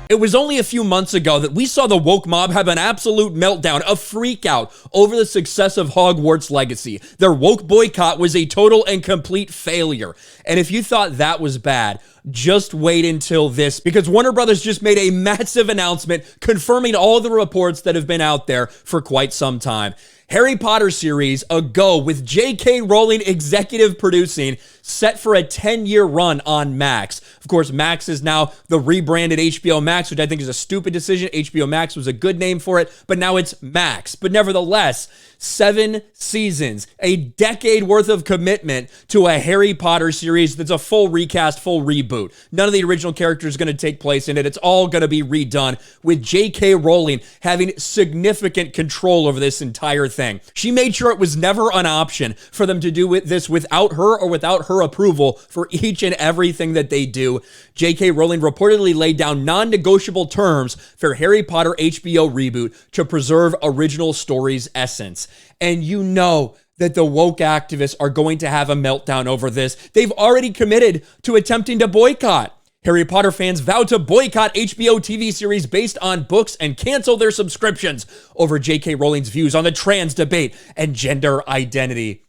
It was only a few months ago that we saw the woke mob have an absolute meltdown, a freak out over the success of Hogwarts Legacy. Their woke boycott was a total and complete failure. And if you thought that was bad, just wait until this, because Warner Brothers just made a massive announcement confirming all the reports that have been out there for quite some time. Harry Potter series, a go, with J.K. Rowling executive producing, set for a 10-year run on Max. Of course, Max is now the rebranded HBO Max, which I think is a stupid decision. HBO Max was a good name for it, but now it's Max. But nevertheless, 7 seasons, a decade worth of commitment to a Harry Potter series that's a full recast, full reboot. None of the original characters are going to take place in it. It's all going to be redone with J.K. Rowling having significant control over this entire thing. She made sure it was never an option for them to do this without her or without her approval for each and everything that they do. J.K. Rowling reportedly laid down non-negotiable terms for Harry Potter HBO reboot to preserve original story's essence. And you know that the woke activists are going to have a meltdown over this. They've already committed to attempting to boycott. Harry Potter fans vowed to boycott HBO TV series based on books and cancel their subscriptions over J.K. Rowling's views on the trans debate and gender identity.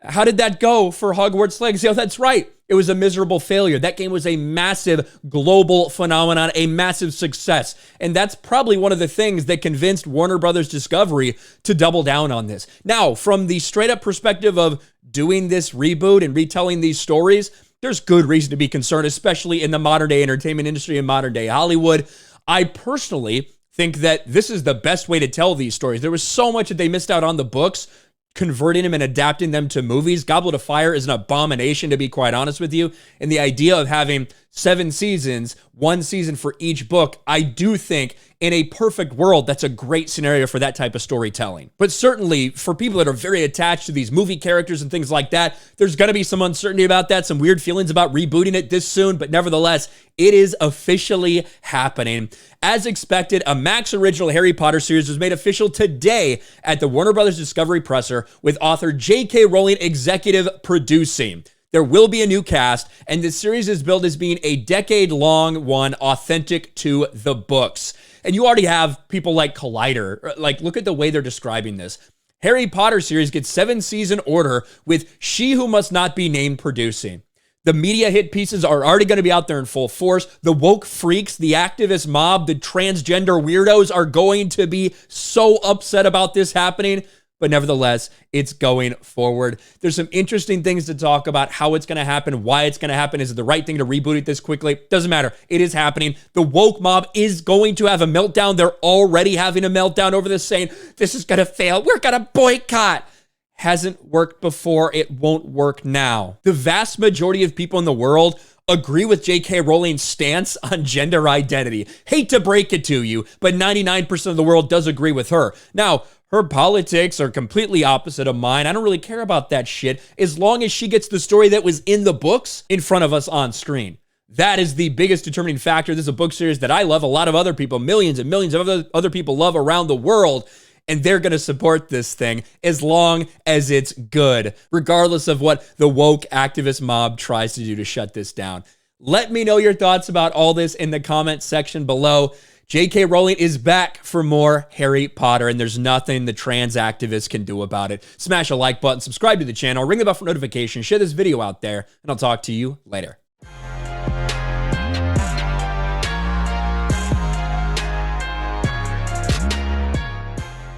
How did that go for Hogwarts Legacy? Oh, that's right. It was a miserable failure. That game was a massive global phenomenon, a massive success. And that's probably one of the things that convinced Warner Brothers Discovery to double down on this. Now, from the straight up perspective of doing this reboot and retelling these stories, there's good reason to be concerned, especially in the modern day entertainment industry and modern day Hollywood. I personally think that this is the best way to tell these stories. There was so much that they missed out on the books, converting them and adapting them to movies. Goblet of Fire is an abomination, to be quite honest with you. And the idea of having 7 seasons, 1 season for each book, I do think in a perfect world, that's a great scenario for that type of storytelling. But certainly for people that are very attached to these movie characters and things like that, there's going to be some uncertainty about that, some weird feelings about rebooting it this soon, but nevertheless, it is officially happening. As expected, a Max original Harry Potter series was made official today at the Warner Brothers Discovery presser with author J.K. Rowling executive producing. There will be a new cast, and the series is billed as being a decade-long one, authentic to the books. And you already have people like Collider. Like, look at the way they're describing this. Harry Potter series gets 7-season order with She Who Must Not Be Named producing. The media hit pieces are already going to be out there in full force. The woke freaks, the activist mob, the transgender weirdos are going to be so upset about this happening. But nevertheless, it's going forward. There's some interesting things to talk about, how it's going to happen, why it's going to happen. Is it the right thing to reboot it this quickly? Doesn't matter. It is happening. The woke mob is going to have a meltdown. They're already having a meltdown over this, saying, this is going to fail. We're going to boycott. Hasn't worked before. It won't work now. The vast majority of people in the world agree with J.K. Rowling's stance on gender identity. Hate to break it to you, but 99% of the world does agree with her. Now, her politics are completely opposite of mine. I don't really care about that shit as long as she gets the story that was in the books in front of us on screen. That is the biggest determining factor. This is a book series that I love. A lot of other people, millions and millions of other people love around the world. And they're going to support this thing as long as it's good, regardless of what the woke activist mob tries to do to shut this down. Let me know your thoughts about all this in the comment section below. J.K. Rowling is back for more Harry Potter, and there's nothing the trans activists can do about it. Smash a like button, subscribe to the channel, ring the bell for notifications, share this video out there, and I'll talk to you later.